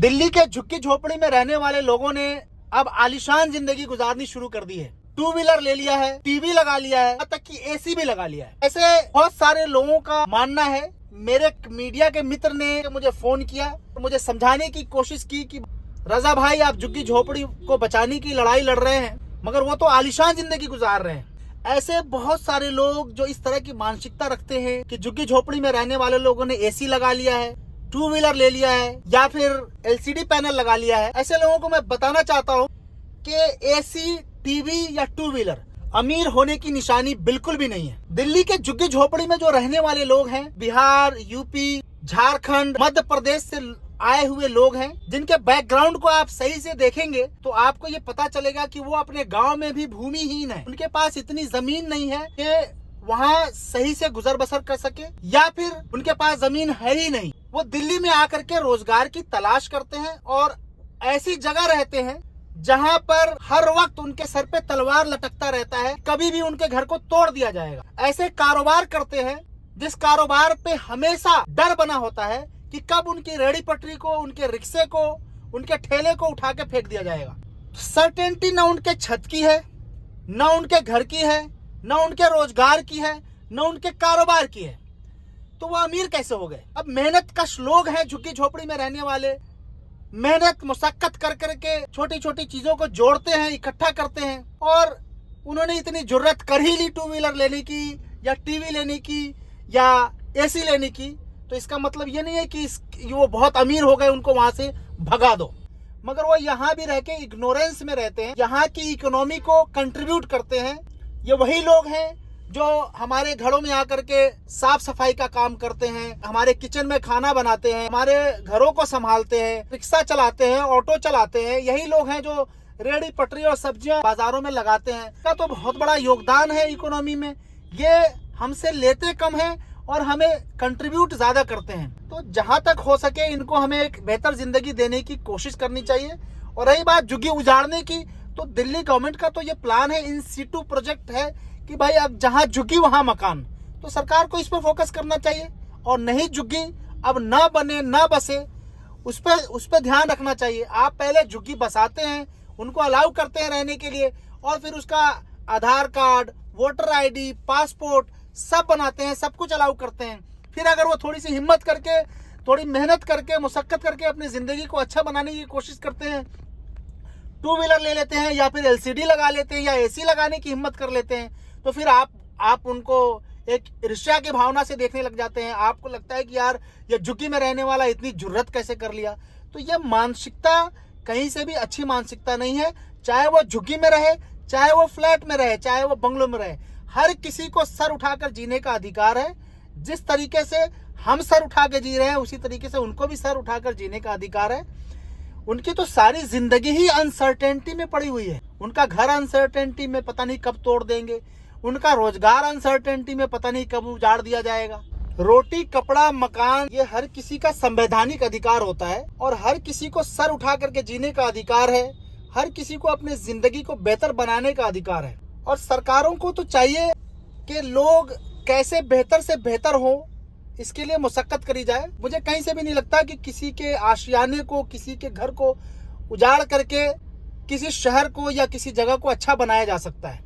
दिल्ली के झुग्गी झोपड़ी में रहने वाले लोगों ने अब आलीशान जिंदगी गुजारनी शुरू कर दी है। टू व्हीलर ले लिया है, टीवी लगा लिया है, यहाँ तक कि एसी भी लगा लिया है। ऐसे बहुत सारे लोगों का मानना है। मेरे मीडिया के मित्र ने मुझे फोन किया, मुझे समझाने की कोशिश की कि रजा भाई, आप झुग्गी झोपड़ी को बचाने की लड़ाई लड़ रहे हैं, मगर वो तो आलीशान जिंदगी गुजार रहे हैं। ऐसे बहुत सारे लोग जो इस तरह की मानसिकता रखते हैं कि झुग्गी झोपड़ी में रहने वाले लोगों ने एसी लगा लिया है, टू व्हीलर ले लिया है या फिर एलसीडी पैनल लगा लिया है। ऐसे लोगों को मैं बताना चाहता हूँ कि एसी, टीवी या टू व्हीलर अमीर होने की निशानी बिल्कुल भी नहीं है। दिल्ली के झुग्गी झोपड़ी में जो रहने वाले लोग हैं, बिहार, यूपी, झारखंड, मध्य प्रदेश से आए हुए लोग हैं, जिनके बैकग्राउंड को आप सही से देखेंगे तो आपको ये पता चलेगा कि वो अपने गांव में भी भूमिहीन है। उनके पास इतनी जमीन नहीं है कि वहाँ सही से गुजर बसर कर सके, या फिर उनके पास जमीन है ही नहीं। वो दिल्ली में आकर के रोजगार की तलाश करते हैं और ऐसी जगह रहते हैं जहाँ पर हर वक्त उनके सर पे तलवार लटकता रहता है, कभी भी उनके घर को तोड़ दिया जाएगा। ऐसे कारोबार करते हैं जिस कारोबार पे हमेशा डर बना होता है कि कब उनकी रेहड़ी पटरी को, उनके रिक्शे को, उनके ठेले को उठा के फेंक दिया जाएगा। सर्टेनिटी न उनके छत की है, न उनके घर की है, न उनके रोजगार की है, न उनके कारोबार की है, तो वो अमीर कैसे हो गए? अब मेहनत कश लोग हैं झुग्गी झोपड़ी में रहने वाले, मेहनत मुशक्कत कर करके छोटी छोटी चीजों को जोड़ते हैं, इकट्ठा करते हैं, और उन्होंने इतनी जुर्रत कर ही ली टू व्हीलर लेने की या टीवी लेने की या एसी लेने की, तो इसका मतलब ये नहीं है कि वो बहुत अमीर हो गए, उनको वहां से भगा दो। मगर वो यहाँ भी रह के इग्नोरेंस में रहते हैं, यहाँ की इकोनॉमी को कंट्रीब्यूट करते हैं। ये वही लोग हैं जो हमारे घरों में आकर के साफ सफाई का काम करते हैं, हमारे किचन में खाना बनाते हैं, हमारे घरों को संभालते हैं, रिक्शा चलाते हैं, ऑटो चलाते हैं। यही लोग हैं जो रेहड़ी पटरी और सब्जियां बाजारों में लगाते हैं। इसका तो बहुत बड़ा योगदान है इकोनॉमी में। ये हमसे लेते कम है और हमें कंट्रीब्यूट ज्यादा करते हैं। तो जहां तक हो सके इनको हमें एक बेहतर जिंदगी देने की कोशिश करनी चाहिए। और रही बात झुग्गी उजाड़ने की, तो दिल्ली गवर्नमेंट का तो ये प्लान है, इन सीटू प्रोजेक्ट है कि भाई अब जहां झुग्गी वहां मकान। तो सरकार को इस पर फोकस करना चाहिए और नहीं झुग्गी अब ना बने ना बसे, उस पर ध्यान रखना चाहिए। आप पहले झुग्गी बसाते हैं, उनको अलाउ करते हैं रहने के लिए, और फिर उसका आधार कार्ड, वोटर आईडी, पासपोर्ट सब बनाते हैं, सब कुछ अलाउ करते हैं। फिर अगर वो थोड़ी सी हिम्मत करके, थोड़ी मेहनत करके, मुशक्कत करके अपनी जिंदगी को अच्छा बनाने की कोशिश करते हैं, टू व्हीलर ले लेते हैं या फिर एलसीडी लगा लेते हैं या एसी लगाने की हिम्मत कर लेते हैं, तो फिर आप उनको एक ईर्ष्या की भावना से देखने लग जाते हैं। आपको लगता है कि यार ये झुग्गी में रहने वाला इतनी जुर्रत कैसे कर लिया। तो ये मानसिकता कहीं से भी अच्छी मानसिकता नहीं है। चाहे वो झुग्गी में रहे, चाहे वो फ्लैट में रहे, चाहे वो बंगलों में रहे, हर किसी को सर उठाकर जीने का अधिकार है। जिस तरीके से हम सर उठा के जी रहे हैं, उसी तरीके से उनको भी सर उठाकर जीने का अधिकार है। उनकी तो सारी जिंदगी ही अनसर्टेनिटी में पड़ी हुई है। उनका घर अनसर्टेनिटी में पता नहीं कब तोड़ देंगे, उनका रोजगार अनसर्टेनिटी में पता नहीं कब उजाड़ दिया जाएगा। रोटी, कपड़ा, मकान, ये हर किसी का संवैधानिक अधिकार होता है और हर किसी को सर उठा करके जीने का अधिकार है। हर किसी को अपनी जिंदगी को बेहतर बनाने का अधिकार है। और सरकारों को तो चाहिए कि लोग कैसे बेहतर से बेहतर हो, इसके लिए मुशक्कत करी जाए। मुझे कहीं से भी नहीं लगता कि किसी के आशियाने को, किसी के घर को उजाड़ करके किसी शहर को या किसी जगह को अच्छा बनाया जा सकता है।